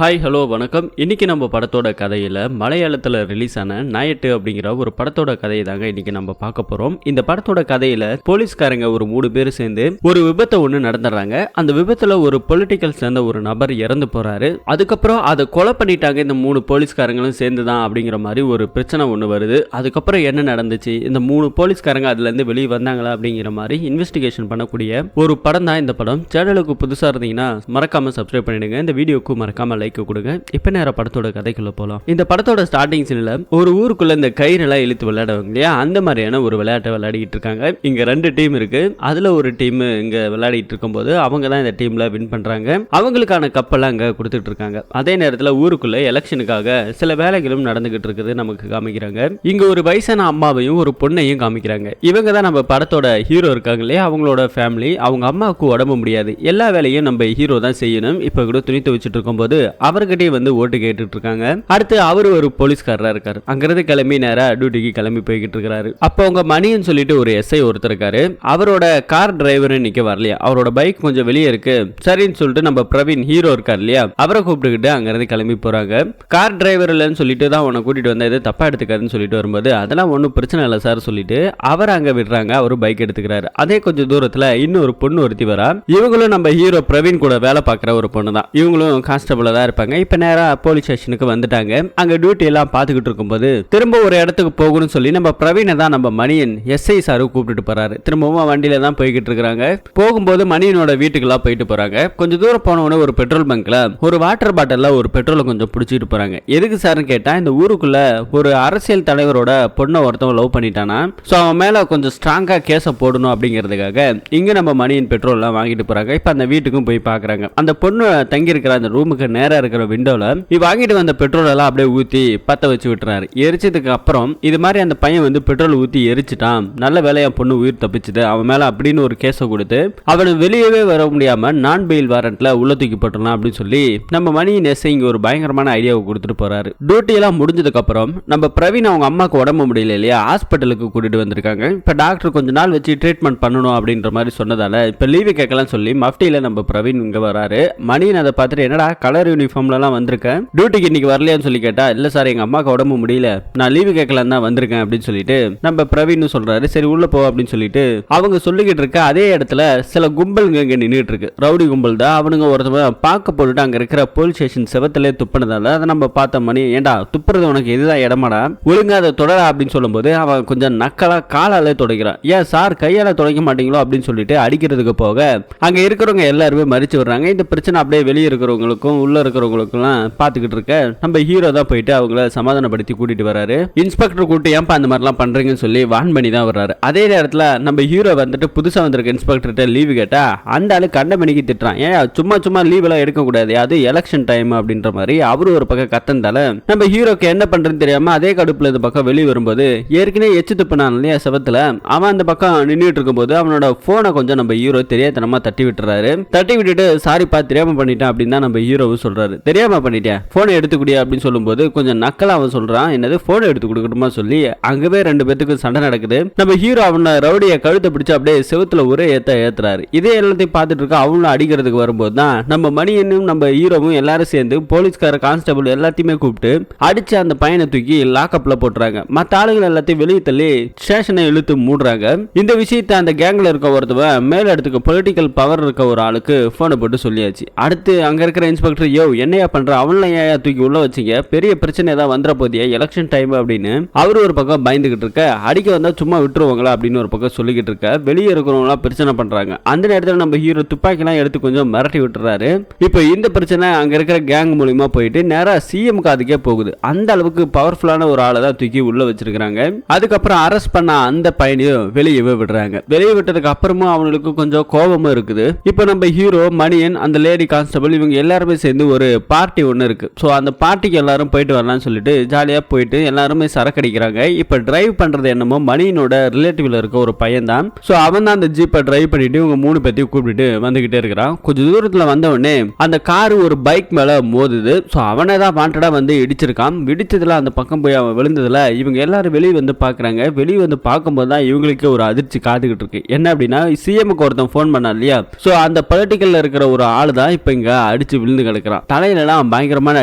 Hi hello வணக்கம். இன்னைக்கு நம்ம படத்தோட கதையில் மலையாளத்தில் ரிலீஸ் ஆன நாயட்டு அப்படிங்கிற ஒரு படத்தோட கதையை தாங்க இன்னைக்கு நம்ம பார்க்க போகிறோம். இந்த படத்தோட கதையில் போலீஸ்காரங்க ஒரு 3 பேர் சேர்ந்து ஒரு விபத்தை ஒன்று நடந்துடுறாங்க. அந்த விபத்தில் ஒரு பொலிட்டிக்கல் சேர்ந்த ஒரு நபர் இறந்து போகிறாரு. அதுக்கப்புறம் அதை கொலை பண்ணிட்டாங்க இந்த 3 போலீஸ்காரங்களும் சேர்ந்து தான் அப்படிங்கிற மாதிரி ஒரு பிரச்சனை ஒன்று வருது. அதுக்கப்புறம் என்ன நடந்துச்சு, இந்த 3 போலீஸ்காரங்க அதுலேருந்து வெளியே வந்தாங்களா அப்படிங்கிற மாதிரி இன்வெஸ்டிகேஷன் பண்ணக்கூடிய ஒரு படம் தான் இந்த படம். சேனலுக்கு புதுசாக இருந்தீங்கன்னா மறக்காமல் சப்ஸ்கிரைப் பண்ணிடுங்க. இந்த வீடியோக்கு மறக்காமல் லைக் கொடுங்க. இப்ப நேர படத்தோட கதைக்குள்ள போலாம். இந்த படத்தோட ஸ்டார்டிங் சீன்ல ஒரு ஊருக்குள்ள இந்த கயிறெல்லாம் இழுத்து விளையாடுவாங்க இல்லையா, அந்த மாதிரியான ஒரு விளையாட்டை விளையாடிட்டு இருக்காங்க. இங்க 2 டீம் இருக்கு. அதுல ஒரு டீம் இங்க விளையாடிட்டு இருக்கும்போது அவங்க தான் இந்த டீம்ல வின் பண்றாங்க. அவங்களுக்கான கப்பெல்லாம் அங்க கொடுத்துட்டு இருக்காங்க. அதே நேரத்தில் ஊருக்குள்ள எலெக்ஷனுக்காக சில வேலைகளும் நடந்துகிட்டு இருக்குது நமக்கு காமிக்கிறாங்க. இங்க ஒரு வயசான அம்மாவையும் ஒரு பொண்ணையும் காமிக்கிறாங்க. இவங்க தான் நம்ம படத்தோட ஹீரோ இருக்காங்க இல்லையா, அவங்களோட ஃபேமிலி. அவங்க அம்மாவுக்கு உடம்பு முடியாது, எல்லா வேலையும் நம்ம ஹீரோ தான் செய்யணும். இப்ப கூட துணி துவைச்சிட்டு இருக்கும்போது அவர்கிட்டே வந்து ஓட்டு கேட்டுட்டு இருக்காங்க. அடுத்து அவரு ஒரு போலீஸ்காரரா இருக்காரு. அங்கிருந்து கிளம்பி நேரா டியூட்டிக்கு கிளம்பி போய்கிட்டு இருக்காரு. அப்போ உங்க மணின்னு சொல்லிட்டு ஒரு எஸ்ஐ ஒருத்தர் இருக்காரு. அவரோட கார் டிரைவர் நிக்க வரலையா, அவரோட பைக் கொஞ்சம் வெளியே இருக்கு. சரின்னு சொல்லிட்டு நம்ம பிரவீன் ஹீரோ இருக்கார் இல்லையா, அவரை கூப்பிட்டுக்கிட்டு அங்கிருந்து கிளம்பி போறாங்க. கார் டிரைவர் இல்லைன்னு சொல்லிட்டு தான் உன்னை கூட்டிட்டு வந்தா இது தப்பா எடுத்துக்காதுன்னு சொல்லிட்டு வரும்போது அதெல்லாம் ஒன்றும் பிரச்சனை இல்லை சார் சொல்லிட்டு அவர் அங்க விடுறாங்க. அவரு பைக் எடுத்துக்கிறாரு. அதே கொஞ்சம் தூரத்துல இன்னொரு பொண்ணு ஒருத்தி வரா. இவங்களும் நம்ம ஹீரோ பிரவீன் கூட வேலை பார்க்குற ஒரு பொண்ணு தான். இவங்களும் கான்ஸ்டபிளா தான் இருப்பாங்க. இப்ப நேரா போலீஸ் ஸ்டேஷனுக்கு வந்துட்டாங்க. அங்க டியூட்டி எல்லாம் பார்த்துக்கிட்டு இருக்கும்போது திரும்ப ஒரு இடத்துக்கு போகணும்னு சொல்லி நம்ம பிரவீனை தான் நம்ம மணியன் எஸ்ஐ சாரு கூப்பிட்டு போறாரு. திரும்பவும் வண்டியில தான் போய்கிட்டு இருக்காங்க. போகும்போது மணியனோட வீட்டுக்கெல்லாம் போயிட்டு போறாங்க. கொஞ்சம் தூரம் போனவொடனே ஒரு பெட்ரோல் பங்க்ல ஒரு வாட்டர் பாட்டில்ல ஒரு பெட்ரோலை கொஞ்சம் பிடிச்சிட்டு போறாங்க. எதுக்கு சார்னு கேட்டா, இந்த ஊருக்குள்ள ஒரு அரசியல் தலைவரோட பொண்ணை ஒருத்தவங்க லவ் பண்ணிட்டானா, சோ அவன் மேல கொஞ்சம் ஸ்ட்ராங்கா கேஸ போடணும் அப்படிங்கிறதுக்காக இங்க நம்ம மணியன் பெட்ரோல் எல்லாம் வாங்கிட்டு போறாங்க. இப்ப அந்த வீட்டுக்கும் போய் பாக்குறாங்க. அந்த பொண்ணு தங்கி இருக்கிற அந்த ரூமுக்கு நேரா இருக்கிற விண்டோல வாங்கிட்டு வந்த பெட்ரோல் எல்லாம் அப்படியே ஊத்தி பத்த வச்சு விட்டுறாரு. எரிச்சதுக்கு அப்புறம் இது மாதிரி அந்த பையன் வந்து பெட்ரோல் ஊத்தி எரிச்சிட்டான், நல்ல வேலையா பொண்ணு உயிர் தப்பிச்சுது, அவன் மேல அப்படின்னு ஒரு கேஸ கொடுத்து அவனு வெளியவே வர முடியாம நான் பெயில் வாரண்ட்ல உள்ள தூக்கி போட்டுலாம் அப்படின்னு சொல்லி நம்ம மணியின் எஸ்ஐ இங்க ஒரு பயங்கரமான ஐடியாவை கொடுத்துட்டு போறாரு. டியூட்டி எல்லாம் முடிஞ்சதுக்கு அப்புறம் நம்ம பிரவீன் அவங்க அம்மாக்கு உடம்பு முடியல இல்லையா, ஹாஸ்பிட்டலுக்கு கூட்டிட்டு வந்திருக்காங்க. இப்ப டாக்டர் கொஞ்ச நாள் வச்சு ட்ரீட்மெண்ட் பண்ணணும் அப்படின்ற மாதிரி சொன்னதால இப்ப லீவு கேட்கலாம் சொல்லி மஃப்டியில நம்ம பிரவீன் இங்க வராரு. மணியின் அதை பார்த்துட்டு என்னடா கலர் யூனிஃபார்ம்ல எல்லாம் வந்திருக்கேன், டியூட்டிக்கு இன்னைக்கு வரலையான்னு சொல்லி கேட்டா, இல்ல சார் எங்க அம்மாக்கு உடம்பு முடியல, நான் லீவு கேட்கலாம் தான் வந்திருக்கேன் அப்படின்னு சொல்லிட்டு நம்ம பிரவீன் சொல்றாரு. சரி உள்ள போ அப்படின்னு சொல்லிட்டு அவங்க சொல்லிக்கிட்டு இருக்க அதே இடத்துல சில கும்பல் இங்க நின்றுட்டு இருக்கு. ரவுடி கும்பல் தான். அவனுங்க ஒருத்தவங்க பார்க்க போட்டுட்டு அங்க இருக்கிற போலீஸ் ஸ்டேஷன் செவத்திலே துப்பினதால அதை நம்ம பார்த்த மணி, ஏண்டா துப்புறது உனக்கு இதுதான் இடமாடா, ஒழுங்கா அதை தொடரா அப்படின்னு சொல்லும் போது அவன் கொஞ்சம் நக்கலா காலாலே தொடக்கிறான். ஏன் சார் கையால தொடக்க மாட்டீங்களோ அப்படின்னு சொல்லிட்டு அடிக்கிறதுக்கு போக அங்க இருக்கிறவங்க எல்லாருமே மறிச்சு வர்றாங்க. இந்த பிரச்சனை அப்படியே வெளியே இருக்கிறவங்களுக்கும் உள்ள இருக்கிறவங்களுக்கும் பாத்துக்கிட்டு இருக்க நம்ம ஹீரோ தான் போயிட்டு அவங்கள சமாதானப்படுத்தி கூட்டிட்டு வராரு. இன்ஸ்பெக்டர் கூட்டி ஏன்பா அந்த மாதிரிலாம் பண்றீங்கன்னு சொல்லி வான் பண்ணி தான் வர்றாரு. அதே நேரத்தில் நம்ம ஹீரோ வந்துட்டு புதுசா வந்திருக்க இன்ஸ்பெக்டர்கிட்ட லீவு கேட்டா அந்த ஆளு கண்ட மணிக்கு திட்டுறான். ஏன் சும்மா சும்மா லீவ் எல்லாம் எடுக்க கூடாது, அது எலெக்ஷன் டைம் அப்படின்ற மாதிரி அவரு ஒரு பக்கம் கத்தந்தால நம்ம ஹீரோக்கு என்ன பண்றதுன்னு தெரியாம அதே கடுப்புல இந்த பக்கம் வெளியே வரும்போது ஏற்கனவே எச்சு துப்பினான் இல்லையா செவத்துல, அவன் அந்த பக்கம் நின்றுட்டு இருக்கும்போது அவனோட போனை கொஞ்சம் நம்ம ஹீரோ தெரியாதனமா தட்டி விட்டுறாரு. தட்டி விட்டுட்டு சாரிப்பா தெரியாம பண்ணிட்டான் அப்படின்னு தான் நம்ம ஹீரோவும் சொல்றாரு. தெரியாம பண்ணிட்டேன், போனை எடுத்துக்கூடிய அப்படின்னு சொல்லும்போது கொஞ்சம் நக்கலா அவன் சொல்றான், என்னது போனை எடுத்து கொடுக்கணுமா சொல்லி அங்கவே 2 பேத்துக்கு சண்டை நடக்குது. நம்ம ஹீரோ அவன ரவுடிய கழுத்தை பிடிச்சு அப்படியே செவுத்துல ஒரே ஏத்துறாரு. இதே எல்லாத்தையும் பார்த்துட்டு இருக்க அவங்களும் அடிக்கிறதுக்கு வரும்போது தான் நம்ம மணியனும் நம்ம ஹீரோவும் எல்லாரும் சேர்ந்து போலீஸ்கார கான்ஸ்டபிள் எல்லாத்தையுமே கூப்பிட்டு அடிச்சு அந்த பையனை தூக்கி லாக்அப்ல போட்டுறாங்க. மற்ற ஆளுகள் எல்லாத்தையும் வெளியே தள்ளி ஸ்டேஷனை இழுத்து மூடுறாங்க. இந்த விஷயத்தை அந்த கேங்ல இருக்க ஒருத்தவன் மேல இடத்துக்கு பொலிட்டிக்கல் பவர் இருக்க ஒரு ஆளுக்கு போனை போட்டு சொல்லியாச்சு. அடுத்து அங்க இருக்கிற இன்ஸ்பெக்டர், யோ என்னையா பண்ற, அவன்ல ஏன் தூக்கி உள்ள வச்சீங்க, பெரிய பிரச்சனை ஏதாவது வந்துட போதியா எலெக்ஷன் டைம் அப்படின்னு அவரு ஒரு பக்கம் பயந்துகிட்டு இருக்க, அடிக்க வந்தா சும்மா விட்டுருவாங்களா அப்படின்னு ஒரு பக்கம் சொல்லிக்கிட்டு இருக்க, வெளியே இருக்கிறவங்களா பிரச்சனை பண்றாங்க. அந்த நேரத்தில் நம்ம ஹீரோ துப்பாக்கிலாம் எடுத்து கொஞ்சம் மிரட்டி விட்டுறாரு. இப்போ இந்த பிரச்சனை அங்க இருக்கிற கேங் மூலியமா போயிட்டு நேரா சிஎம் காதுக்கே போகுது. அந்த அளவுக்கு பவர்ஃபுல்லான ஒரு ஆளை தான் தூக்கி உள்ள வச்சிருக்காங்க. அதுக்கப்புறம் அரெஸ்ட் பண்ண அந்த பையனையும் வெளியே விடுறாங்க. வெளியே விட்டதுக்கு அப்புறமும் அவங்களுக்கு கொஞ்சம் கோபமும் இருக்குது. இப்போ நம்ம ஹீரோ மணியன் அந்த லேடி கான்ஸ்டபிள் இவங்க எல்லாருமே சேர்ந்து ஒரு பார்ட்டி ஒன்று இருக்கு. ஸோ அந்த பார்ட்டிக்கு எல்லாரும் போயிட்டு வரலாம்னு சொல்லிட்டு ஜாலியாக போயிட்டு எல்லாருமே சரக்கு அடிக்கிறாங்க. இப்போ டிரைவ் பண்றது என்னமோ மணியனோட ரிலேட்டிவ்ல இருக்க ஒரு பையன் தான். ஸோ அவன் தான் அந்த ஜீப்பை டிரைவ் பண்ணிட்டு இவங்க 3 பேத்தையும் கூப்பிட்டு வந்துகிட்டே இருக்கிறான். கொஞ்சம் தூரத்தில் வந்த உடனே அந்த காரு ஒரு பைக் மேல மோதுது. ஸோ அவனை தான் வாண்டடா வந்து இடிச்சிருக்கான். இடிச்சதுல அந்த பக்கம் போய் அவன் விழுந்ததுல இவங்க எல்லாரும் வெளியே வந்து பாக்குறாங்க. வெளியே வந்து பார்க்கும்போது தான் இவங்களுக்கு ஒரு அதிர்ச்சி காத்துக்கிட்டு இருக்கு. என்ன அப்படின்னா சிஎம்க்கு ஒருத்தன் ஃபோன் பண்ணா இல்லையா, ஸோ அந்த பொலிட்டிக்கல்ல இருக்கிற ஒரு ஆள் தான் இப்போ இங்க அடிச்சு விழுந்து கிடக்கிறான். தலையில எல்லாம் பயங்கரமான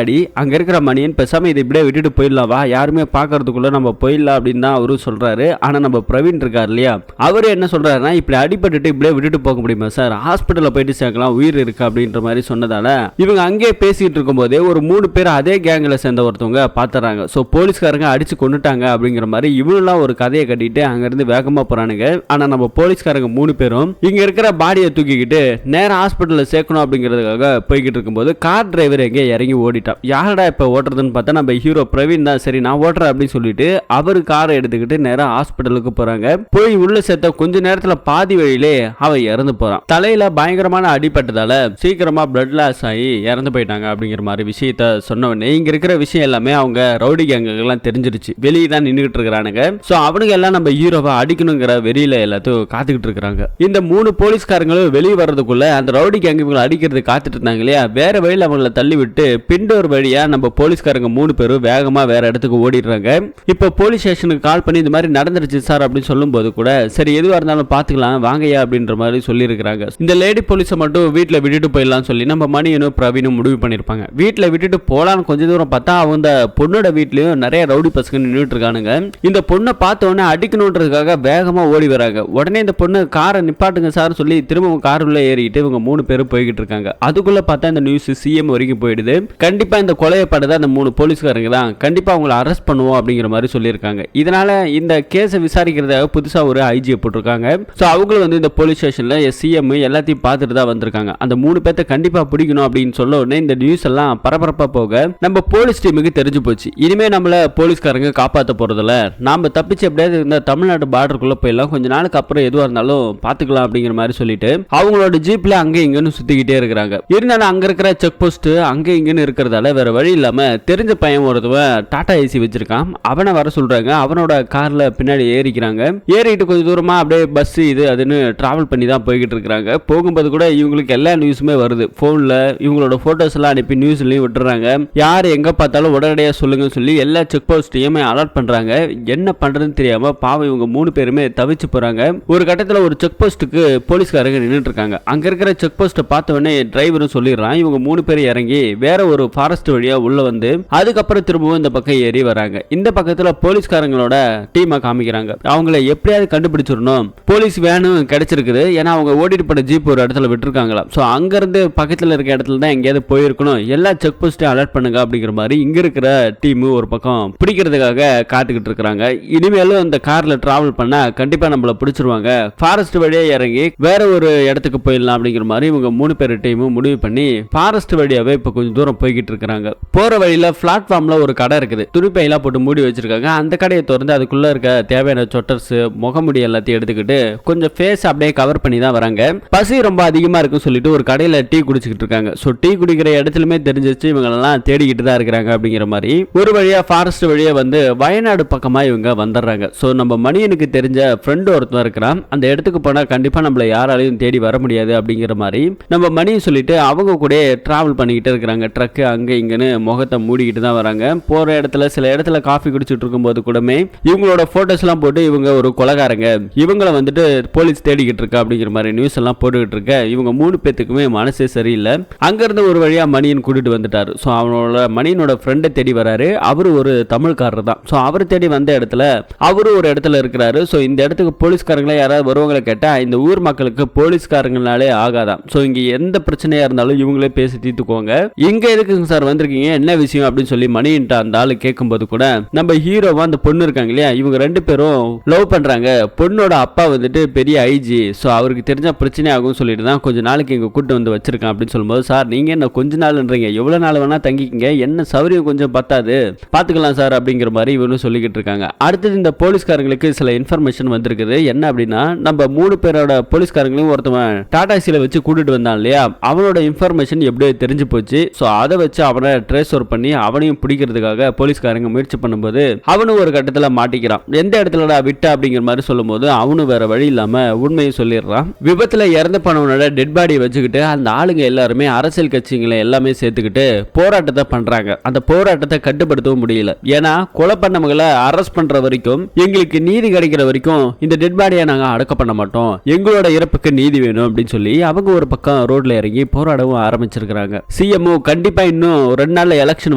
அடி. அங்க இருக்கிற மணியன் பேசாம இதை இப்படியே விட்டுட்டு போயிடலாம் வா, யாருமே பாக்குறதுக்குள்ள நம்ம போயிடலாம் அப்படின்னு தான் அவரு சொல்றாரு. ஆனா நம்ம பிரவீன் இருக்காரு இல்லையா, அவரு என்ன சொல்றாருன்னா இப்படி அடிபட்டுட்டு இப்படியே விட்டுட்டு போக முடியுமா சார், ஹாஸ்பிட்டல்ல போயிட்டு சேர்க்கலாம், உயிர் இருக்கு அப்படின்ற மாதிரி சொன்னதால இவங்க அங்கே பேசிட்டு இருக்கும் போதே ஒரு 3 பேர் அதே கேங்ல சேர்ந்த ஒருத்தவங்க பாத்துறாங்க. சோ போலீஸ்காரங்க அடிச்சு கொண்டுட்டாங்க அப்படிங்கிற மாதிரி இவங்கெல்லாம் ஒரு கதையை கட்டிட்டு அங்க இருந்து வேகமா போறானுங்க. ஆனா நம்ம போலீஸ்காரங்க 3 பேரும் இங்க இருக்கிற பாடியை தூக்கிக்கிட்டு நேர ஹாஸ்பிட்டல்ல சேர்க்கணும் அப்படிங்கிறதுக்காக போய்கிட்டு இருக்கும்போது கார் டிரைவர் எங்கே இறங்கி ஓடிட்டான். யாரடா இப்ப ஓட்டுறதுன்னு பார்த்தா நம்ம ஹீரோ பிரவீன் தான். சரி நான் ஓட்டுறேன் அப்படின்னு சொல்லிட்டு அவரு காரை எடுத்துக்கிட்டு நேரா ஹாஸ்பிட்டலுக்கு போறாங்க. போய் உள்ள சேர்த்த கொஞ்ச நேரத்துல பாதி வழியிலே அவன் இறந்து போறான். தலையில பயங்கரமான அடிபட்டதால சீக்கிரமா பிளட் லாஸ் ஆகி இறந்து போயிட்டாங்க அப்படிங்கிற மாதிரி விஷயத்த சொன்ன உடனே இங்க இருக்கிற விஷயம் எல்லாமே அவங்க ரவுடி கேங்குக்கெல்லாம் தெரிஞ்சிருச்சு. வெளியே தான் நின்றுட்டு இருக்கிறானுங்க. சோ அவனுங்க எல்லாம் நம்ம ஹீரோவை அடிக்கணுங்கிற வெறியில எல்லாத்தையும் காத்துக்கிட்டு இருக்காங்க. இந்த 3 போலீஸ்காரங்களும் வெளியே வர்றதுக்குள்ள அந்த ரவுடி கேங்கு இவங்களை அடிக்கிறது காத்துட்டு இருந்தாங்க இல்லையா, வேற வழியில் அவங்களை தள்ளி விட்டு பிண்டோர் வழியா நம்ம போலீஸ்காரங்க 3 பேரும் வேகமா வேற இடத்துக்கு ஓடிடுறாங்க. இப்போ போலீஸ் ஸ்டேஷனுக்கு கால் பண்ணி இந்த மாதிரி நடந்துருச்சு சார் அப்படின்னு சொல்லும் போது கூட சரி எதுவா இருந்தாலும் பாத்துக்கலாம் வாங்கயா அப்படின்ற மாதிரி சொல்லி இருக்காங்க. இந்த லேடி போலீஸை மட்டும் வீட்டுல விட்டுட்டு போயிடலாம் சொல்லி நம்ம மணியனும் பிரவீனும் முடிவு பண்ணிருப்பாங்க. வீட்டுல விட்டுட்டு போலான்னு கொஞ்ச தூரம் பார்த்தா அவங்க பொண்ணோட வீட்லயும் நிறைய ரவுடி பசங்க நின்றுட்டு இருக்கானுங்க. இந்த பொண்ணை பார்த்த உடனே அடிக்கணுன்றதுக்காக வேகமா ஓடி வராங்க. உடனே இந்த பொண்ணு காரை நிப்பாட்டுங்க சார் சொல்லி திரும்பவும் கார் உள்ள ஏறிட்டு இவங்க 3 பேரும் போய்கிட்டு இருக்காங்க. அதுக்குள்ள பார்த்தா இந்த நியூஸ் சிஎம் வரைக்கும் போயிடுது. கண்டிப்பா இந்த கொலையை படுத அந்த 3 போலீஸ்காரங்க தான், கண்டிப்பா அவங்களை அரெஸ்ட் பண்ணுவோம் அப்படிங்கிற மாதிரி சொல்லியிருக்காங்க. இதனால இந்த கேஸை விசாரிக்கிறதாக புதுசா ஒரு ஐஜி போட்டிருக்காங்க. சோ அவங்களும் வந்து இந்த போலீஸ் ஸ்டேஷன்ல சிஎம் எல்லாத்தையும் பார்த்துட்டு தான் வந்திருக்காங்க. அந்த 3 பேர்த்த கண்டிப்பா பிடிக்கணும் அப்படின்னு சொல்ல உடனே இந்த நியூஸ் எல்லாம் பரபரப்பா போக நம்ம போலீஸ் டீமுக்கு தெரிஞ்சு போச்சு. இனிமே நம்மள போலீஸ்காரங்க காப்பாற்ற போறதில்ல, நாம தப்பிச்சு எப்படியாவது இந்த தமிழ்நாடு பார்டருக்குள்ள போயிடலாம், கொஞ்ச நாளுக்கு அப்புறம் எதுவா இருந்தாலும் பாத்துக்கலாம் அப்படிங்கிற மாதிரி சொல்லிட்டு அவங்களோட ஜீப்ல அங்க இங்கன்னு சுத்திக்கிட்டே இருக்கிறாங்க. இருந்தாலும் அங்க இருக்கிற செக் போஸ்ட் அங்க இங்கன்னு இருக்கிறதால வேற வழி இல்லாம தெரிஞ்ச பையன் ஒருத்தவன் டாடா ஏசி வச்சிருக்கான், அவனை வர சொல்றாங்க. அவனோட கார்ல பின்னாடி ஏறிக்கிறாங்க. ஏறிட்டு கொஞ்சம் தூரமா அப்படியே பஸ் இது அதுன்னு டிராவல் பண்ணி தான் போய்கிட்டு இருக்காங்க. போகும்போது கூட இவங்களுக்கு எல்லா நியூஸுமே வருது. போன்ல இவங்களோட போட்டோஸ் எல்லாம் அனுப்பி நியூஸ்லயும் விட்டுறாங்க. யார் எங்க பார்த்தாலும் உடனடியா சொல்லுங்க சொல்லி எல்லா செக் போஸ்டையுமே அலர்ட் பண்றாங்க. என்ன பண்றதுன்னு தெரியாம பாவம் இவங்க 3 பேருமே தவிச்சு போறாங்க. ஒரு கட்டத்துல ஒரு செக் போஸ்ட்டுக்கு போலீஸ்காரங்க நின்றுட்டு இருக்காங்க. அங்க இருக்கிற செக் போஸ்ட்டை பார்த்த உடனே டிரைவரும் சொல்லிடுறான். இவங்க 3 பேர் இறங்கி வேற ஒரு ஃபாரஸ்ட் வழியா உள்ள வந்து அதுக்கப்புறம் திரும்பவும் இந்த பக்கம் ஏறி வராங்க. இந்த பக்கத்துல போலீஸ்காரங்களோட டீமை காமிக்கிறாங்க. அவங்கள எப்படியாவது கண்டுபிடிச்சிடணும். போலீஸ் வேனும் கிடைச்சிருக்குது. ஏன்னா அவங்க ஓடிட்டு போன ஜீப் ஒரு இடத்துல விட்டுருக்காங்களா. ஸோ அங்கிருந்து பக்கத்தில் இருக்க இடத்துல தான் எங்கேயாவது போயிருக்கணும். எல்லா செக் போஸ்ட்டையும் அலர்ட் பண்ணுங்க அப்படிங்கிற மாதிரி இங்க இருக்கிற டீம் ஒரு பக்கம் பிடிக்கிறதுக்காக காத்துக்கிட்டு இருக்காங்க. இனிமேலும் இந்த கார்ல டிராவல் பண்ணா கண்டிப்பா நம்மள பிடிச்சிருவாங்க. ஃபாரஸ்ட் வழியா இறங்கி வேற ஒரு இடத்துக்கு போயிடலாம் அப்படிங்கிற மாதிரி இவங்க 3 பேர் டீமும் முடிவு பண்ணி ஃபாரஸ்ட் வழியாவே இப்ப கொஞ்சம் தூரம் போய்கிட்டு இருக்காங்க. போற வழியில பிளாட்ஃபார்ம்ல ஒரு கடை இருக்குது. துணிப்பையெல்லாம் போட்டு மூடி வச்சிருக்காங்க. அந்த கடையை திறந்து அதுக்குள்ள இருக்க தேவையான சொட்டர்ஸ் முகமுடி எல்லாத்தையும் எடுத்துக்கிட்டு கொஞ்சம் ஃபேஸ் அப்படியே கவர் பண்ணி தான் வராங்க. பசி ரொம்ப அதிகமா இருக்குன்னு சொல்லிட்டு ஒரு கடையில டீ குடிச்சிட்டு இருக்காங்க. ஸோ டீ குடிக்கிற இடத்துலயுமே தெரிஞ்சிச்சு இவங்க எல்லாம் தேடிக்கிட்டு தான் இருக்கிறாங்க அப்படிங்கிற மாதிரி ஒரு வழியா ஃபாரஸ்ட் வழியா வந்து வயநாடு பக்கமா இவங்க வந்துடுறாங்க. ஸோ நம்ம மணியனுக்கு தெரிஞ்ச ஃப்ரெண்ட் ஒருத்தர் இருக்கிறான். அந்த இடத்துக்கு போனா கண்டிப்பா நம்மள யாராலையும் தேடி வர முடியாது அப்படிங்கிற மாதிரி நம்ம மணியை சொல்லிட்டு அவங்க கூட டிராவல் பண்ணிக்கிட்டு இருக்கிறாங்க. ட்ரக் அங்க இங்கன்னு முகத்தை மூடிக்கிட்டு தான் வராங்க. போற இடத்துல சில இடத்துல காஃபி குடிச்சிட்டு இருக்கும் போது கூடமே இவங்களோட போட்டோஸ் எல்லாம் போட்டு இவங்க ஒரு கொலைகாரங்க, இவங்களை வந்துட்டு போலீஸ் தேடிக்கிட்டு இருக்கா அப்படிங்கிற மாதிரி நியூஸ் எல்லாம் போட்டுக்கிட்டு இருக்க இவங்க 3 பேத்துக்குமே மனசே சரியில்லை. அங்க இருந்து ஒரு வழியா மணியன் கூட்டிட்டு வந்துட்டாரு. ஸோ அவனோட மணியனோட ஃப்ரெண்டை தேடி வராரு. அவரு ஒரு தமிழ்காரர் தான். ஸோ அவர் தேடி வந்த இடத்துல அவரு ஒரு இடத்துல இருக்கிறாரு. ஸோ இந்த இடத்துக்கு போலீஸ்காரங்களே யாராவது வருவாங்களை கேட்டா இந்த ஊர் மக்களுக்கு போலீஸ்காரங்களாலே ஆகாதான். ஸோ இங்க எந்த பிரச்சனையா இருந்தாலும் இவங்களே பேசி தீர்த்துக்குவாங்க. இங்க எதுக்குங்க சார் வந்திருக்கீங்க, என்ன விஷயம் அப்படின்னு சொல்லி மணியன்ட்ட அந்த ஆளு கேட்கும்போது கூட நம்ம ஹீரோவா அந்த பொண்ணு இருக்காங்க இல்லையா, இவங்க 2 பேரும் லவ் பண்றாங்க. பொண்ணோட அப்பா வந்துட்டு பெரிய ஐஜி. ஸோ அவருக்கு தெரிஞ்ச பிரச்சனை ஆகும் சொல்லிட்டு தான் கொஞ்ச நாளைக்கு இங்க கூட்டு வந்து வச்சிருக்கேன் அப்படின்னு சொல்லும்போது, சார் நீங்க என்ன கொஞ்ச நாள்ன்றீங்க, எவ்வளவு நாள் வேணா தங்கிக்கிங்க, என்ன சௌரியம் கொஞ்சம் பத்தாது, பாத்துக்கலாம் சார் அப்படிங்கிற மாதிரி இவனும் சொல்லிக்கிட்டு இருக்காங்க. அடுத்தது இந்த போலீஸ்காரங்களுக்கு சில இன்ஃபர்மேஷன் வந்திருக்குது. என்ன அப்படின்னா நம்ம 3 பேரோட போலீஸ்காரங்களையும் ஒருத்தவன் டாடாசில வச்சு கூட்டிட்டு வந்தான் இல்லையா, அவனோட இன்ஃபர்மேஷன் எப்படியோ தெரிஞ்சு போச்சு. ஸோ அதை வச்சு அவனை ட்ரேஸ் ஓவர் பண்ணி அவனையும் பிடிக்கிறதுக்காக போலீஸ்காரங்க முயற்சி பண்ணும்போது அவனும் ஒரு கட்டத்தில் மாட்டிக்கிறான். எந்த இடத்துல விட்ட அப்படிங்கிற மாதிரி சொல்லும் போது அவனும் வேற வழி இல்லாம உண்மையை சொல்லிடுறான். விபத்துல இறந்து போனவனோட டெட் பாடியை வச்சுக்கிட்டு அந்த ஆளுங்க எல்லாருமே அரசியல் கட்சிகளை எல்லாமே சேர்த்துக்கிட்டு போராட்டத்தை பண்றாங்க. அந்த போராட்டத்தை கட்டுப்படுத்தவும் முடியல. ஏன்னா கொலை பண்ணவங்களை அரெஸ்ட் பண்ற வரைக்கும் எங்களுக்கு நீதி கிடைக்கிற வரைக்கும் இந்த டெட் பாடியை நாங்க அடக்க பண்ண மாட்டோம், எங்களோட இறப்புக்கு நீதி வேணும் அப்படின்னு சொல்லி அவங்க ஒரு பக்கம் ரோட்ல இறங்கி போராடவும் ஆரம்பிச்சிருக்காங்க. சிஎம்ஓ கண்டிப்பா இன்னும் 2 நாள்ல எலெக்ஷன்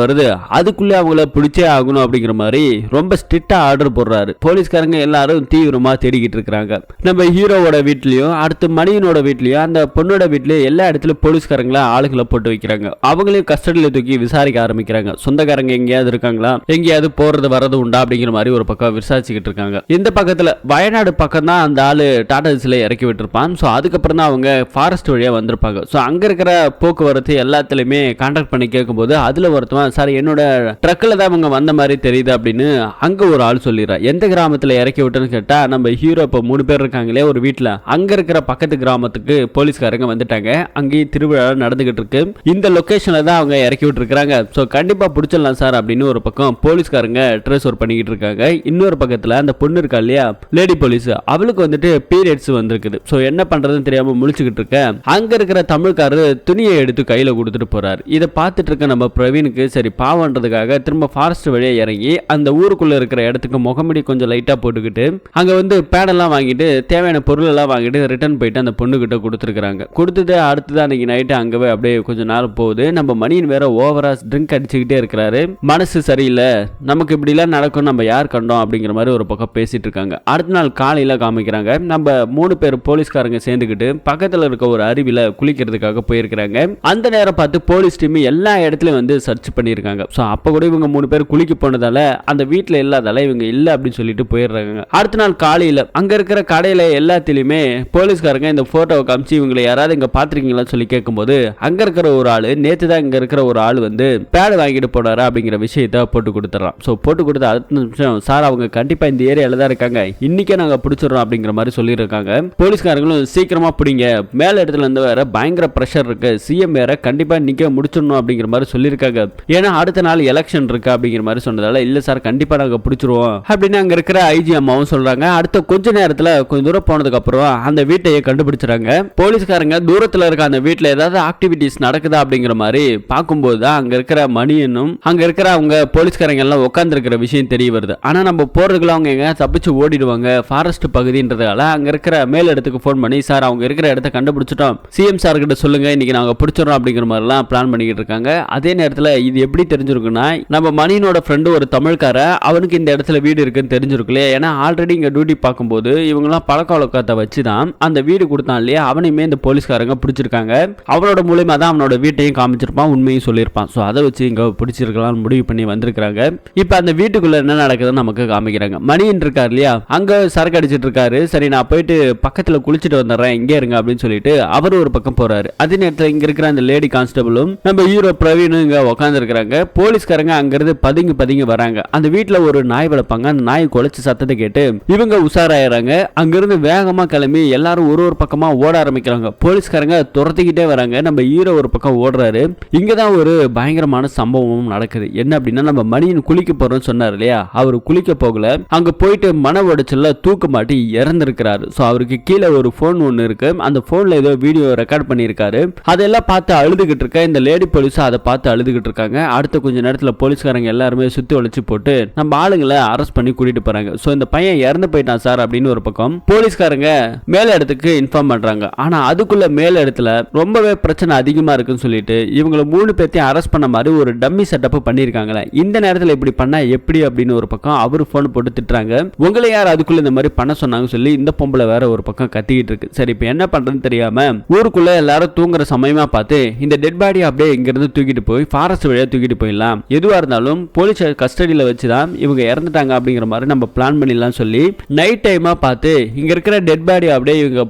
வருது, அதுக்குள்ளே அவங்கள பிடிச்சே ஆகணும் அப்படிங்கிற மாதிரி ரொம்ப ஸ்ட்ரிக்டா ஆர்டர் போடுறாரு. போலீஸ்காரங்க எல்லாரும் தீவிரமா தேடிக்கிட்டு இருக்காங்க. நம்ம ஹீரோவோட வீட்லயும் அடுத்து மணியனோட வீட்லயும் அந்த பொண்ணோட வீட்லயும் எல்லா இடத்துலயும் போலீஸ்காரங்கள ஆளுகளை போட்டு வைக்கிறாங்க. அவங்களையும் கஸ்டடியில தூக்கி விசாரிக்க ஆரம்பிக்கிறாங்க. சொந்தக்காரங்க எங்கேயாவது இருக்காங்களா, எங்கேயாவது போறது வரது உண்டா அப்படிங்கிற மாதிரி ஒரு பக்கம் விசாரிச்சுக்கிட்டு இருக்காங்க. இந்த பக்கத்துல வயநாடு பக்கம் தான் அந்த ஆளு டாடா ஏஸ்ல இறக்கி விட்டுருப்பான். ஸோ அதுக்கப்புறம் தான் அவங்க ஃபாரஸ்ட் வழியா வந்திருப்பாங்க. ஸோ அங்க இருக்கிற போக்குவரத்து எல்லாத்துலயுமே கான்டாக்ட் பண்ணி கேட்கும்போது அதுல ஒருத்தவன் சார் என்னோட ட்ரக்ல தான் அவங்க வந்த மாதிரி தெரியுது அப்படின்னு அங்க ஒரு ஆள் சொல்லிடுறா. எந்த கிராமத்துல இறக்கி விட்டுன்னு கேட்டா நம்ம ஹீரோ இப்போ 3 பேர் இருக்காங்களே ஒரு வீட்டுல, அங்க இருக்கிற பக்கத்து கிராமத்துக்கு போலீஸ்காரங்க வந்துட்டாங்க. அங்கேயும் திருவிழா நடந்துகிட்டு இருக்கு. இந்த லொகேஷன்ல தான் அவங்க இறக்கி விட்டுருக்காங்க. ஸோ கண்டிப்பா பிடிச்சிடலாம் சார் அப்படின்னு ஒரு பக்கம் போலீஸ்காரங்க ட்ரெஸ் ஒர்க் பண்ணிக்கிட்டு இருக்காங்க. இன்னொரு பக்கத்துல அந்த பொண்ணு இருக்கா இல்லையா லேடி போலீஸ், அவளுக்கு வந்துட்டு பீரியட்ஸ் வந்திருக்குது. ஸோ என்ன பண்றதுன்னு தெரியாம முழிச்சுக்கிட்டு இருக்க அங்க இருக்கிற தமிழ்காரரு துணியை எடுத்து கையில கொடுத்துட்டு போறாரு. இதை பார்த்துட்டு இருக்க நம்ம பிரவீனுக்கு சரி பாவன்றதுக்காக திரும்ப ஃபாரஸ்ட் வழியா இறங்கி அந்த ஊருக்குள்ள இருக்கிற இடத்துக்கு முகமுடி கொஞ்சம் லைட்டா போட்டுக்கிட்டு அங்க வந்து பேடெல்லாம் வாங்கிட்டு தேவையான பொருள் எல்லாம் வாங்கிட்டு ரிட்டர்ன் போயிட்டு அந்த பொண்ணு கிட்ட கொடுத்துருக்காங்க. கொடுத்துட்டு அடுத்ததான் அன்னைக்கு நைட்டு அங்கவே அப்படியே கொஞ்சம் நேரம் போகுது. நம்ம மணியின் வேற ஓவரா ட்ரிங்க் அடிச்சுக்கிட்டே இருக்கிறாரு. மனசு சரியில்லை, நமக்கு இப்படி எல்லாம் நடக்கும், நம்ம யார் கண்டோம் அப்படிங்கிற மாதிரி ஒரு பக்கம் பேசிட்டு இருக்காங்க. அடுத்த நாள் காலையில காமிக்கிறாங்க. நம்ம 3 பேர் போலீஸ்காரங்க சேர்ந்துக்கிட்டு பக்கத்துல இருக்க ஒரு அருவியில குளிக்கிறதுக்காக போயிருக்கிறாங்க. அந்த நேரம் பார்த்து போலீஸ் டீம் எல்லா இடத்துலயும் வந்து சர்ச் பண்ணிருக்காங்க. சோ அப்ப கூட இவங்க 3 பேர் குளிக்க போனதால அந்த வீட்டுல இல்லாதால இவங்க இல்ல அப்படின்னு சொல்லிட்டு போயிடுறாங்க. அடுத்த நாள் காலையில அங்க இருக்கிற கடையில எல்லாத்திலுமே போலீஸ்காரங்க இந்த போட்டோவை காமிச்சு இவங்களை யாராவது இங்க பாத்திருக்கீங்களான்னு சொல்லி கேட்கும்போது அங்க இருக்கிற ஒரு ஆளு நேத்து தான் இங்க இருக்கிற ஒரு ஆள் வந்து பேட் வாங்கிட்டு போனாரு அப்படிங்கிற விஷயத்த போட்டு கொடுத்துறான். சோ போட்டு கொடுத்த அடுத்த நிமிஷம் சார் அவங்க கண்டிப்பா இந்த ஏரியால தான் இருக்காங்க, இன்னைக்கே நாங்க பிடிச்சிடறோம் அப்படிங்கிற மாதிரி சொல்லியிருக்காங்க. போலீஸ்காரங்களும் சீக்கிரமா பிடிங்க, மேல இடத்துல இருந்து வேற பயங்கர பிரஷர் இருக்கு, சிஎம் வேற கண்டிப்பா இன்னைக்கே முடிச்சிடணும் அப்படிங்கிற மாதிரி சொல்லியிருக்காங்க. ஏன்னா அடுத்த நாள் எலெக்ஷன் இருக்கு அப்படிங்கிற மாதிரி சொன்னதால இல்ல சார் கண்டிப்பா நாங்க பிடிச்சிருவோம் அப்படின்னு அங்க இருக்கிற ஐஜி அம்மாவும் சொல்றாங்க. அடுத்த கொஞ்ச நேரத்துல கொஞ்ச தூரம் போனதுக்கு அப்புறம் அந்த வீட்டையே கண்டுபிடிச்சாங்க. போலீஸ்காரங்க தூரத்துல இருக்க அந்த வீட்டுல ஏதாவது ஆக்டிவிட்டிஸ் நடக்குதா அப்படிங்கிற மாதிரி பார்க்கும்போது தான் அங்க இருக்கிற மணியனும் அங்க இருக்கிற அவங்க போலீஸ்காரங்க எல்லாம் உட்கார்ந்து இருக்கிற விஷயம் தெரிய வருது. ஆனா நம்ம போறதுக்குள்ள அவங்க எங்க தப்பிச்சு ஓடிடுவாங்க, ஃபாரஸ்ட் பகுதின்றதால அங்க இருக்கிற மேல் இடத்துக்கு போன் பண்ணி சார் அவங்க இருக்கிற இடத்த கண்டுபிடிச்சிட்டோம், சிஎம் சார் கிட்ட சொல்லுங்க இன்னைக்கு நாங்க பிடிச்சிடறோம் அப்படிங்கிற மாதிரி எல்லாம் பிளான் பண்ணிக்கிட்டு இருக்காங்க. அதே நேரத்துல இது எப்படி தெரிஞ்சிருக்குன்னா நம்ம மணியனோட ஃப்ரெண்டு ஒரு தமிழ்கார, அவனுக்கு இந்த இடத்துல வீடு இருக்குன்னு தெரிஞ்சிருக்குல்ல. ஏன்னா ஆல்ரெடி இங்க டியூட்டி பார்க்கும்போது இவங்கெல்லாம் பழக்க வழக்கத்தை வச்சுதான் அந்த வீடு கொடுத்தான் இல்லையா, அவனையுமே இந்த போலீஸ்காரங்க பிடிச்சிருக்காங்க. அவனோட மூலமா தான் அவனோட வீட்டையும் காமிச்சிருப்பான், உண்மையும் சொல்லியிருப்பான். ஸோ அதை வச்சு இங்க பிடிச்சிருக்கலாம் முடிவு பண்ணி வந்திருக்காங்க. இப்ப அந்த வீட்டுக்குள்ள என்ன நடக்குதுன்னு நமக்கு காமிக்கிறாங்க. மணியன் இருக்காரு இல்லையா, அங்க சரக்கு அடிச்சிட்டு இருக்காரு. சரி நான் போயிட்டு பக்கத்துல குளிச்சுட்டு வந்துடுறேன், இங்கே இருங்க அப்படின்னு சொல்லிட்டு அவர் ஒரு பக்கம் போறாரு. அதே நேரத்தில் இங்க இருக்கிற அந்த லேடி கான்ஸ்டபிளும் நம்ம ஹீரோ பிரவீனும் இங்க உட்கார்ந்து இருக்கிறாங்க. போலீஸ்காரங்க அங்கிருந்து பதுங்கி வராங்க. அந்த வீட்டுல ஒரு நாய் வளர்ப்பாங்க. அந்த நாய் குலைச்சு சத்தத்தை கேட்டு இவங்க உஷாராயிராங்க. அங்கிருந்து வேகமா கிளம்பி எல்லாரும் ஒரு பக்கமா ஓட ஆரம்பிக்கிறாங்க. போலீஸ்காரங்க துரத்திக்கிட்டே வராங்க. நம்ம ஹீரோ ஒரு பக்கம் ஓடுறாரு. இங்கதான் ஒரு பயங்கரமான சம்பவமும் நடக்குது. என்ன அப்படின்னா நம்ம மணியன் குளிக்க போறோம்னு சொன்னார் இல்லையா, அவர் குளிக்க போகல, அங்க போயிட்டு மன உடைச்சல்ல தூக்க மாட்டி இறந்திருக்கிறாரு. ஸோ அவருக்கு கீழே ஒரு போன் ஒன்று இருக்கு. அந்த போன்ல ஏதோ வீடியோ ரெக்கார்ட் பண்ணியிருக்காரு. அதெல்லாம் பார்த்து அழுதுகிட்டு இருக்க இந்த லேடி போலீஸ் அதை பார்த்து அழுதுகிட்டு இருக்காங்க. அடுத்த கொஞ்ச நேரத்தில் போலீஸ்காரங்க எல்லாருமே சுத்தி ஒழிச்சு போட்டு நம்ம ஆளுங்களை அரெஸ்ட் பண்ணி கூட்டிட்டு போறாங்க. ஸோ இந்த பையன் இறந்து போயிட்டான் சார் அப்படின்னு ஒரு பக்கம் போலீஸ்காரங்க மேல இடத்துக்கு இன்ஃபார்ம் பண்றாங்க. ஆனா அதுக்குள்ள மேல இடத்துல ரொம்பவே பிரச்சனை அதிகமா இருக்குன்னு சொல்லிட்டு இவங்களை 3 பேர்த்தையும் அரெஸ்ட் பண்ண மாதிரி ஒரு டம்மி செட்டப் பண்ணிருக்காங்களே. இந்த நேரத்தில் இப்படி பண்ணா எப்படி அப்படின்னு ஒரு பக்கம் அவரு போன் போட்டு திட்டுறாங்க. உங்களை யார் அதுக்குள்ள இந்த மாதிரி பண்ண சொன்னாங்க சொல்லி இந்த பொம்பளை வேற ஒரு பக்கம் கத்திக்கிட்டு இருக்கு. சரி இப்ப என்ன பண்றதுன்னு தெரியாம ஊருக்குள்ள எல்லாரும் தூங்குற சமயமா பார்த்து இந்த டெட் பாடி அப்படியே இங்க இருந்து தூக்கிட்டு போய் ஃபாரஸ்ட் வழியா தூக்கிட்டு போயிடலாம், எதுவா இருந்தாலும் போலீஸ் கஸ்டடியில வச்சுதான் இவங்க இறந்துட்டாங்க அப்படிங்கிற மாதிரி நம்ம பிளான் பண்ணிடலாம் சொல்லி நைட் டைமா பார்த்து இங்க இருக்கிற டெட் பாடி அப்படியே இவங்க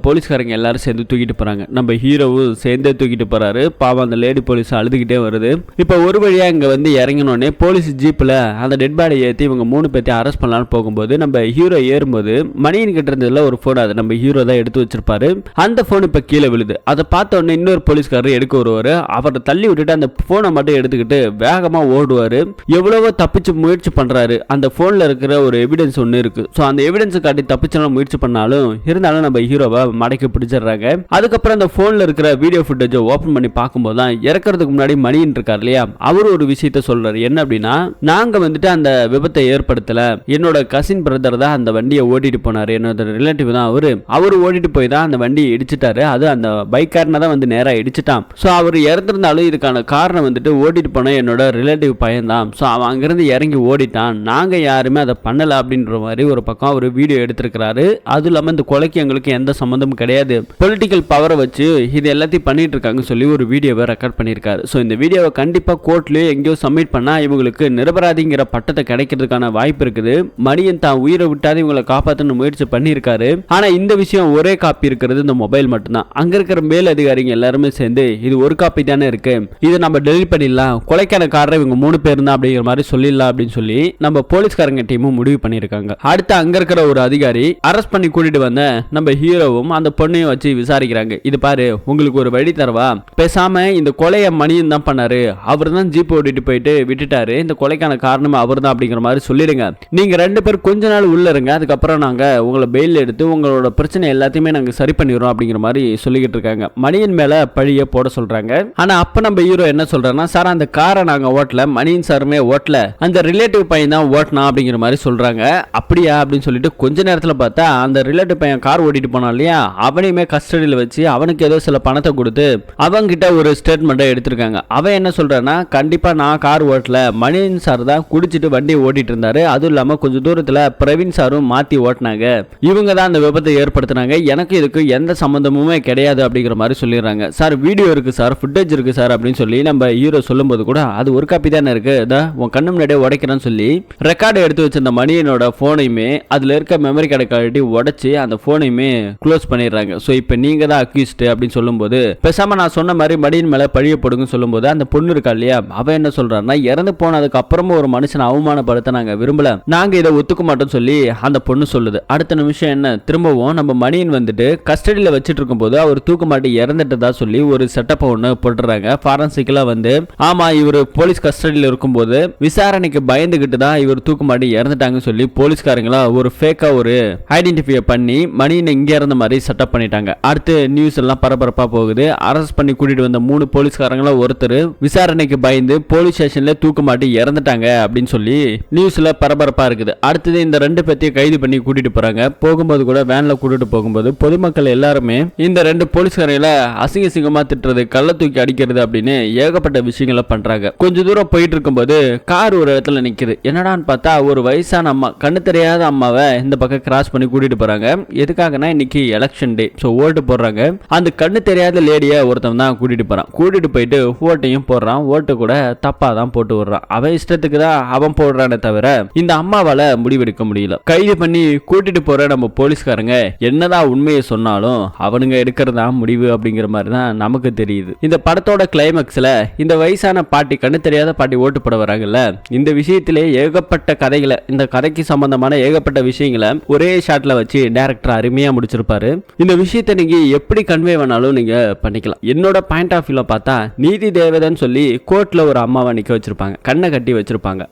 போலீஸ்காரங்க எல்லாரும் சேர்ந்து தூக்கிட்டு போறாங்க. நம்ம ஹீரோவும் சேர்ந்தே தூக்கிட்டு போறாரு. பாவம் அந்த லேடி போலீஸ் அழுதுகிட்டே வருது. இப்ப ஒரு வழியா இங்க வந்து இறங்கினோடனே போலீஸ் ஜீப்ல அந்த டெட் பாடி ஏற்றி இவங்க 3 பேர்த்தையும் அரெஸ்ட் பண்ணலான்னு போகும்போது நம்ம ஹீரோ ஏறும்போது மணியன் கிட்ட இருந்ததுல ஒரு போன், அதை நம்ம ஹீரோ தான் எடுத்து வச்சிருப்பாரு. அந்த போன் இப்ப கீழே விழுது. அதை பார்த்த உடனே இன்னொரு போலீஸ்காரர் எடுக்க வருவாரு. அவரை தள்ளி விட்டுட்டு அந்த போனை மட்டும் எடுத்துக்கிட்டு வேகமா ஓடுவாரு. எவ்வளவோ தப்பிச்சு முயற்சி பண்றாரு. அந்த போன்ல இருக்கிற ஒரு எவிடன்ஸ் ஒன்னு இருக்கு. ஸோ அந்த எவிடன்ஸ் காட்டி தப்பிச்சலாம் முயற்சி பண்ணாலும் இருந்தாலும் நம்ம ஹீரோவை மடக்கி பிடிச்சிடுறாங்க. அதுக்கப்புறம் அந்த போன்ல இருக்கிற வீடியோ ஃபுட்டேஜ் ஓபன் பண்ணி பார்க்கும்போது தான் இறக்கிறதுக்கு முன்னாடி மணியன் இருக்கார் இல்லையா, அவரு ஒரு விஷயத்த சொல்றாரு. என்ன அப்படின்னா நாங்க வந்துட்டு அந்த விபத்தை ஏற்படுத்தல, என்னோட கசின் பிரதர் தான் அந்த வண்டியை ஓட்டிட்டு போனாரு, என்னோட ரிலேட்டிவ் தான் அவரு ஓட்டிட்டு போய் தான் அந்த வண்டியை இடிச்சிட்டாரு. அது அந்த பைக்காரனை தான் வந்து நேரா இடிச்சிட்டான். ஸோ அவர் இறந்துருந்தாலும் இதுக்கான காரணம் வந்துட்டு ஓட்டிட்டு போன என்னோட ரிலேட்டிவ் பையன் தான். ஸோ அவன் அங்கிருந்து இறங்கி ஓடிட்டான், நாங்க யாருமே அதை பண்ணல அப்படின்ற மாதிரி ஒரு பக்கம் ஒரு வீடியோ எடுத்திருக்கிறாரு. அது இல்லாம இந்த கொலைக்கு எங்களுக்கு எந்த சம்மந்தமும் கிடையாது, பொலிட்டிக்கல் பவரை வச்சு இது எல்லாத்தையும் பண்ணிட்டு இருக்காங்க சொல்லி ஒரு வீடியோவை ரெக்கார்ட் பண்ணியிருக்காரு. ஸோ இந்த வீடியோவை கண்டிப்பா கோர்ட்லயே எங்கேயோ சப்மிட் பண்ணா இவங்களுக்கு நிரபராதிங்கிற பட்டத்தை கிடைக்கிறதுக்கான வாய்ப்பு இருக்குது. மணியன் தான் உயிரை விட்டாது இவங்களை காப்பாற்றணும் முயற்சி பண்ணியிருக்காரு. ஆனா இந்த விஷயம் ஒரே காப்பி இருக்கிறது இந்த மொபைல் மட்டும்தான். அங்க இருக்கிற மேல் அதிகாரிங்க எல்லாருமே சேர்ந்து இது ஒரு காப்பி தானே இருக்கு, இதை நம்ம டெலிட் பண்ணிடலாம், கொலைக்கான காரணம் இவங்க 3 பேர் தான் அப்படிங்கிற மாதிரி சொல்லிடலாம் அப்படின்னு சொல்லி நம்ம போலீஸ்காரங்க டீமும் முடிவு பண்ணியிருக்காங்க. அடுத்து அங்க இருக்கிற ஒரு அதிகாரி அரெஸ்ட் பண்ணி கூட்டிட்டு வந்த நம்ம ஹீரோவும் அந்த பொண்ணையும் வச்சு விசாரிக்கிறாங்க. இது பாரு, உங்களுக்கு ஒரு வழி தரவா, பேசாம இந்த கொலையை மணியன் தான் பண்ணாரு, அவர் தான் ஜீப் ஓட்டிட்டு போயிட்டு விட்டுட்டாரு, இந்த கொலைக்கான காரணம் அவர் தான் அப்படிங்கிற மாதிரி சொல்லிடுங்க, நீங்க 2 பேர் கொஞ்ச நாள் உள்ள இருங்க, அதுக்கப்புறம் நாங்க உங்களை பெயில் எடுத்து உங்களோட பிரச்சனை எல்லாத்தையுமே நாங்க சரி பண்ணிடுறோம் அப்படிங்கிற மாதிரி சொல்லிக்கிட்டு இருக்காங்க. மணியன் மேல பழிய போட சொல்றாங்க. ஆனா அப்ப நம்ம ஹீரோ என்ன சொல்றாருன்னா, சார் அந்த காரை நாங்க ஓட்டல, மணியன் சாருமே ஓட்டல, அந்த ரிலேட்டிவ் பையன் தான் ஓட்டினா அப்படிங்கிற மாதிரி சொல்றாங்க. அப்படியா அப்படின்னு சொல்லிட்டு கொஞ்ச நேரத்தில் பார்த்தா அந்த ரிலேட்டிவ் பையன் கார் ஓட்டிட்டு போனான் இல்லையா, அவனையுமே கஸ்டடியில் வச்சு அவனுக்கு ஏதோ சில பணத்தை கொடுத்து அவங்கிட்ட ஒரு ஸ்டேட்மெண்ட்டை எடுத்திருக்காங்க. அவன் என்ன சொல்றான்னா, கண்டிப்பா நான் கார் ஓட்டல, மணியன் சார் தான் குடிச்சிட்டு வண்டி ஓட்டிட்டு இருந்தாரு, அதுவும் இல்லாம கொஞ்சம் தூரத்துல பிரவீன் சாரும் மாத்தி ஓட்டினாங்க, இவங்க தான் அந்த விபத்தை ஏற்படுத்தினாங்க, எனக்கு இதுக்கு எந்த சம்பந்தமுமே கிடையாது அப்படிங்கிற மாதிரி சொல்லிடுறாங்க. சார் வீடியோ இருக்கு சார், ஃபுட்டேஜ் இருக்கு சார் அப்படின்னு சொல்லி நம்ம ஹீரோ சொல்லும்போது கூட அது ஒரு காப்பி தானே இருக்கு, உன் கண்ணு முன்னாடியே உடைக்கிறேன்னு சொல்லி ரெக்கார்டு எடுத்து வச்சிருந்த மணியனோட போனையுமே அதுல இருக்க மெமரி கார்டை கழட்டி உடைச்சு அந்த போனையுமே க்ளோஸ் பண்ணிடுறாங்க. ஸோ இப்போ நீங்க தான் அக்யூஸ்ட் அப்படின்னு சொல்லும்போது, பேசாம நான் சொன்ன மாதிரி மணியன் மேல பழிய போடுங்கன்னு சொல்லும்போது அந்த பொண்ணு இருக்கா இல்லையா, அவன் என்ன சொல்றாருன்னா, இறந்து போனதுக்கு அப்புறமும் ஒரு மனுஷனை அவமானப்படுத்த நாங்க விரும்பல, நாங்க இதை ஒத்துக்க மாட்டோம் சொல்லி அந்த பொண்ணு சொல்லுது. அடுத்த நிமிஷம் என்ன, திரும்பவும் நம்ம மணியன் வந்துட்டு கஸ்டடியில் வச்சுட்டு இருக்கும் போது அவர் தூக்க மாட்டி இறந்துட்டதா சொல்லி ஒரு செட்டப் ஒன்று போட்டுறாங்க. ஃபாரன்சிக்கலா வந்து ஆமா இவர் போலீஸ் கஸ்டடியில் இருக்கும்போது விசாரணைக்கு பயந்துகிட்டு தான் இவர் தூக்க மாட்டி இறந்துட்டாங்கன்னு சொல்லி போலீஸ்காரங்களா ஒரு ஃபேக்கா ஒரு ஐடென்டிஃபை பண்ணி மணியனை இங்க இருந்த மாதிரி செட்டப் பண்ணிட்டாங்க. அடுத்து நியூஸ் எல்லாம் பரபரப்பா போகுது. அரெஸ்ட் பண்ணி கூட்டிட்டு வந்த 3 போலீஸ்காரங்களா ஒருத்தர் விசாரணைக்கு பயந்து போலீஸ் ஸ்டேஷன்ல தூக்க மாட்டி இறந்துட்டாங்க அப்படின்னு சொல்லி நியூஸ்ல பரபரப்பா இருக்குது. அடுத்தது இந்த 2 பேத்தையும் கைது பண்ணி கூட்டிட்டு போறாங்க. போகும்போது கூட வேன்ல கூட்டிட்டு போகும்போது பொதுமக்கள் எல்லாருமே இந்த 2 போலீஸ்காரங்களை அசிங்க சிங்கமா திட்டுறது, கள்ள தூக்கி அடிக்கிறது அப்படின்னு ஏகப்பட்ட விஷயங்களை பண்றாங்க. கொஞ்ச தூரம் போயிட்டு இருக்கும்போது கார் ஒரு இடத்துல நிக்குது. என்னடான்னு பார்த்தா ஒரு வயசான அம்மா, கண்ணு தெரியாத அம்மாவை இந்த பக்கம் கிராஸ் பண்ணி கூட்டிட்டு போறாங்க. எதுக்காகனா இன்னைக்கு எலெக்ஷன் டே, ஸோ ஓட்டு போடுறாங்க. அந்த கண்ணு தெரியாத லேடியை ஒருத்தன் தான் கூட்டிட்டு போறான். கூட்டிட்டு போயிட்டு ஓட்டையும் போடுறான். ஓட்டு கூட தப்பா தான் போட்டு விடுறான். அவன் இஷ்டத்துக்கு தான் அவன் போடுறானே தவிர இந்த அம்மாவால முடிவெடுக்க முடியல. கைது பண்ணி கூட்டிட்டு போற நம்ம போலீஸ்காரங்க என்னதான் உண்மையை சொன்னாலும் அவனுங்க எடுக்கிறதா முடிவு அப்படிங்கிற மாதிரி தான் நமக்கு தெரியுது. இந்த படத்தோட கிளைமேக்ஸ்ல இந்த வயசான பாட்டி, கண்ணு தெரியாத பாட்டி ஓட்டு போட வராங்கல்ல, இந்த விஷயத்திலே ஏகப்பட்ட கதைகளை, இந்த கதைக்கு சம்பந்தமான ஏகப்பட்ட விஷயங்களை ஒரே ஷாட்ல வச்சு டைரக்டர் அருமையா முடிச்சிருப்பாரு. இந்த விஷயத்தை நீங்க எப்படி கன்வே வேணாலும் நீங்க பண்ணிக்கலாம். என்னோட பாயிண்ட் ஆஃப் வியூல பார்த்தா, நீதி தேவதைன்னு சொல்லி கோர்ட்ல ஒரு அம்மாவை நிக்க வச்சிருப்பாங்க, கண்ணை கட்டி வச்சிருப்பாங்க.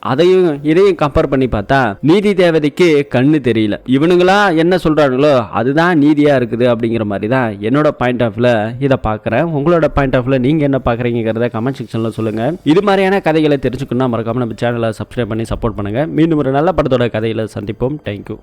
இதையும் கம்பேர் பண்ணி பார்த்தா நீதி தேவதைக்கு கண்ணு தெரியல, இவனுங்களா என்ன சொல்றாங்களோ அதுதான் நீதியா இருக்குது அப்படிங்கிற மாதிரி தான் என்னோட பாயிண்ட் ஆஃப் வியூல இதை பார்க்குறேன். உங்களோட பாயிண்ட் ஆஃப் வியூல நீங்க என்ன பார்க்குறீங்கிறத கமெண்ட் செக்ஷன்ல சொல்லுங்க. இது மாதிரியான கதைகளை தெரிஞ்சுக்கணும்னா மறக்காம நம்ம சேனலை சப்ஸ்கிரைப் பண்ணி சப்போர்ட் பண்ணுங்க. மீண்டும் ஒரு நல்ல படத்தோட கதையில சந்திப்போம். தேங்க்யூ.